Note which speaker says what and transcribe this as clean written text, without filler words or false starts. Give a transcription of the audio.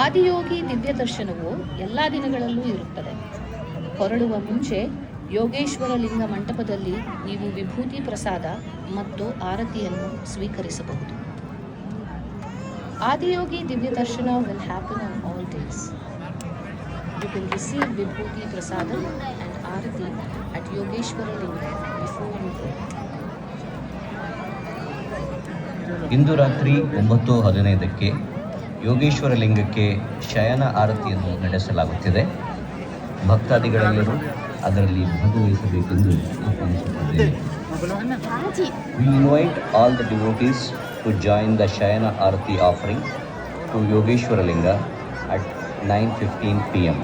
Speaker 1: ಆದಿಯೋಗಿ ದಿವ್ಯ ದರ್ಶನವು ಎಲ್ಲ ದಿನಗಳಲ್ಲೂ ಇರುತ್ತದೆ. ಹೊರಡುವ ಮುಂಚೆ ಯೋಗೇಶ್ವರ ಲಿಂಗ ಮಂಟಪದಲ್ಲಿ ನೀವು ವಿಭೂತಿ ಪ್ರಸಾದ ಮತ್ತು ಆರತಿಯನ್ನು ಸ್ವೀಕರಿಸಬಹುದು. ಆದಿಯೋಗಿ ದಿವ್ಯ ದರ್ಶನ will happen on all days. You can receive Vibhuti Prasadam and Arati at Yogeshwara Linga before you go.
Speaker 2: ಇಂದು ರಾತ್ರಿ 9:15ಕ್ಕೆ ಯೋಗೇಶ್ವರ ಲಿಂಗಕ್ಕೆ ಶಯನ ಆರತಿಯನ್ನು ನಡೆಸಲಾಗುತ್ತಿದೆ. ಭಕ್ತಾದಿಗಳೆಲ್ಲರೂ ಅದರಲ್ಲಿ ಭಾಗವಹಿಸಬೇಕೆಂದು ಆಹ್ವಾನಿಸುತ್ತಿದ್ದೇವೆ. We invite all the devotees to join the Shayana Arati offering to Yogeshwara Linga at 9:15 p.m.